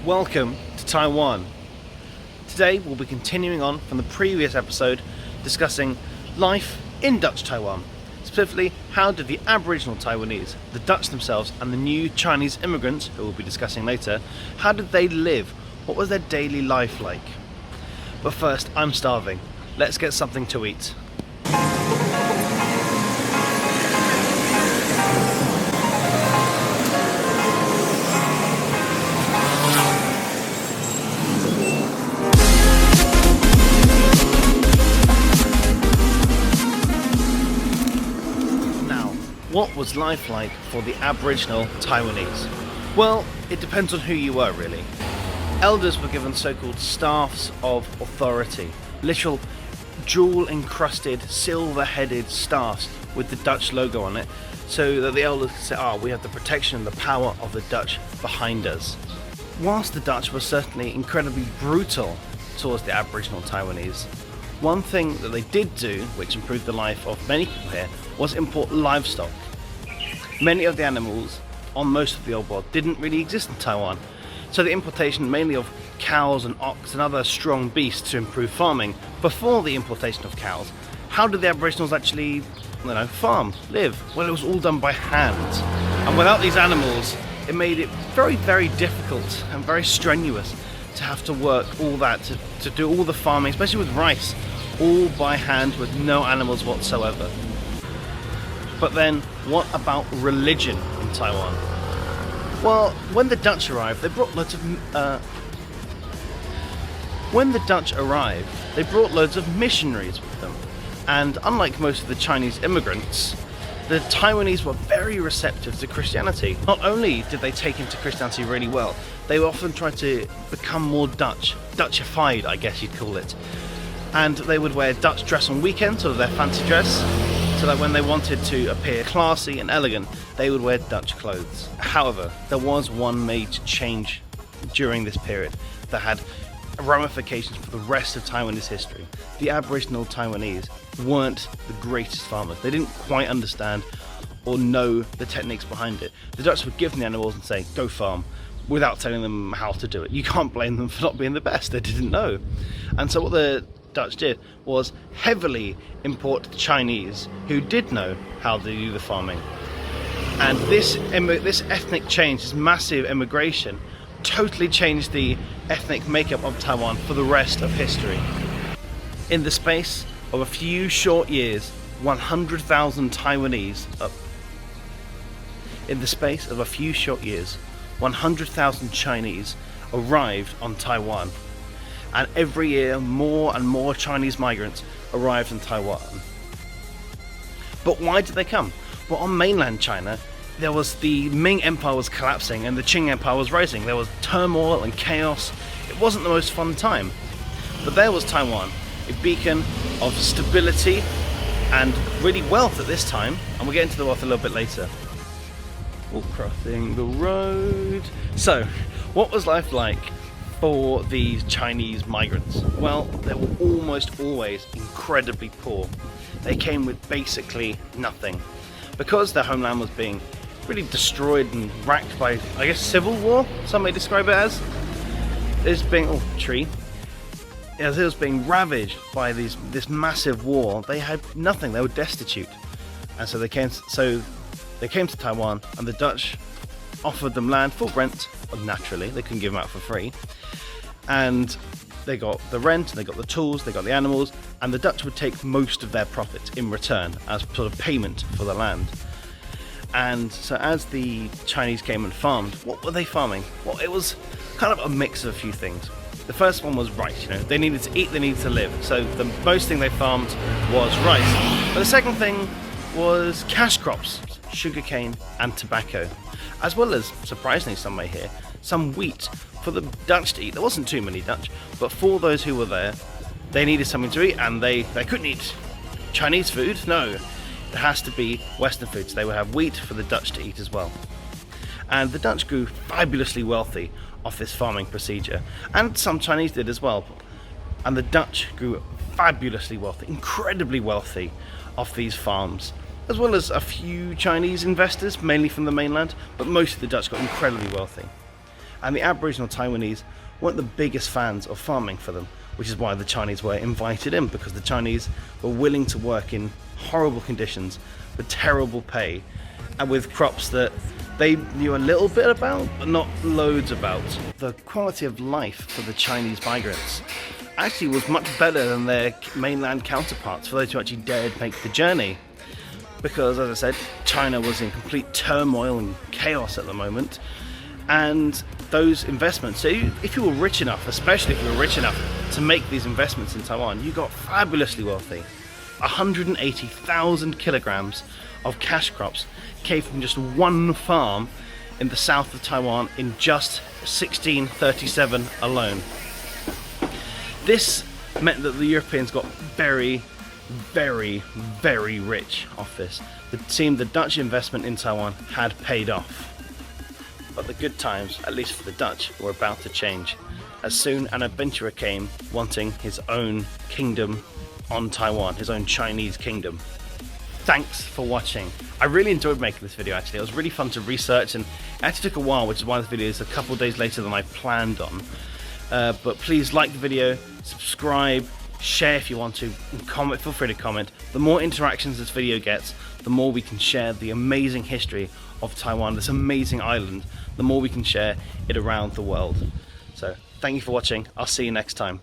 Welcome to Taiwan. Today we'll be continuing on from the previous episode discussing life in Dutch Taiwan. Specifically, how did the Aboriginal Taiwanese, the Dutch themselves and the new Chinese immigrants, who we'll be discussing later, how did they live? What was their daily life like? But first, I'm starving. Let's get something to eat. What was life like for the Aboriginal Taiwanese? Well, it depends on who you were, really. Elders were given so-called staffs of authority, literal jewel-encrusted, silver-headed staffs with the Dutch logo on it, so that the elders could say, we have the protection and the power of the Dutch behind us. Whilst the Dutch were certainly incredibly brutal towards the Aboriginal Taiwanese, one thing that they did do, which improved the life of many people here, was import livestock. Many of the animals on most of the old world didn't really exist in Taiwan, so the importation mainly of cows and ox and other strong beasts to improve farming. Before the importation of cows, how did the Aboriginals actually, farm, live? Well, it was all done by hand, and without these animals, it made it very, very difficult and very strenuous to have to work all that, to do all the farming, especially with rice, all by hand with no animals whatsoever. But then, what about religion in Taiwan? Well, when the Dutch arrived, they brought loads of missionaries with them. And unlike most of the Chinese immigrants, the Taiwanese were very receptive to Christianity. Not only did they take into Christianity really well, they often tried to become more Dutchified, I guess you'd call it. And they would wear Dutch dress on weekends, or their fancy dress, so that when they wanted to appear classy and elegant, they would wear Dutch clothes. However, there was one major change during this period that had ramifications for the rest of Taiwanese history. The Aboriginal Taiwanese weren't the greatest farmers. They didn't quite understand or know the techniques behind it. The Dutch would give them the animals and say, go farm, without telling them how to do it. You can't blame them for not being the best. They didn't know. And so what the Dutch did was heavily import the Chinese who did know how to do the farming. And this ethnic change, this massive immigration, totally changed the ethnic makeup of Taiwan for the rest of history. In the space of a few short years, 100,000 Taiwanese Chinese arrived on Taiwan. And every year, more and more Chinese migrants arrived in Taiwan. But why did they come? Well, on mainland China, the Ming Empire was collapsing and the Qing Empire was rising. There was turmoil and chaos. It wasn't the most fun time. But there was Taiwan, a beacon of stability and really wealth at this time. And we'll get into the wealth a little bit later. We're crossing the road. So, what was life like for these Chinese migrants? Well, they were almost always incredibly poor. They came with basically nothing. Because their homeland was being really destroyed and racked by, I guess, civil war, some may describe it as. As it was being ravaged by this massive war, they had nothing, they were destitute. And so they came to Taiwan, and the Dutch offered them land for rent. Naturally, they couldn't give them out for free. And they got the rent, and they got the tools, they got the animals, and the Dutch would take most of their profit in return as sort of payment for the land. And so as the Chinese came and farmed, what were they farming? Well, it was kind of a mix of a few things. The first one was rice. They needed to eat, they needed to live. So the most thing they farmed was rice. But the second thing was cash crops, sugarcane and tobacco, as well as, surprisingly some may hear, some wheat for the Dutch to eat. There wasn't too many Dutch, but for those who were there, they needed something to eat, and they couldn't eat Chinese food. No, it has to be Western food, so they would have wheat for the Dutch to eat as well. And the Dutch grew fabulously wealthy off this farming procedure, and some Chinese did as well. And the Dutch grew fabulously wealthy, incredibly wealthy off these farms, as well as a few Chinese investors, mainly from the mainland, but most of the Dutch got incredibly wealthy. and the Aboriginal Taiwanese weren't the biggest fans of farming for them, which is why the Chinese were invited in, because the Chinese were willing to work in horrible conditions with terrible pay and with crops that they knew a little bit about but not loads about. The quality of life for the Chinese migrants actually was much better than their mainland counterparts, for those who actually dared make the journey, because, as I said, China was in complete turmoil and chaos at the moment, and those investments, so if you were rich enough, especially if you were rich enough to make these investments in Taiwan, you got fabulously wealthy. 180,000 kilograms of cash crops came from just one farm in the south of Taiwan in just 1637 alone. This meant that the Europeans got very, very, very rich off this. It seemed the Dutch investment in Taiwan had paid off. But the good times, at least for the Dutch, were about to change, as soon an adventurer came wanting his own kingdom on Taiwan, his own Chinese kingdom. Thanks for watching. I really enjoyed making this video actually. It was really fun to research, and it actually took a while, which is why this video is a couple days later than I planned on. But please like the video, subscribe, share if you want to, and comment. Feel free to comment. The more interactions this video gets, the more we can share the amazing history of Taiwan, this amazing island, the more we can share it around the world. So thank you for watching. I'll see you next time.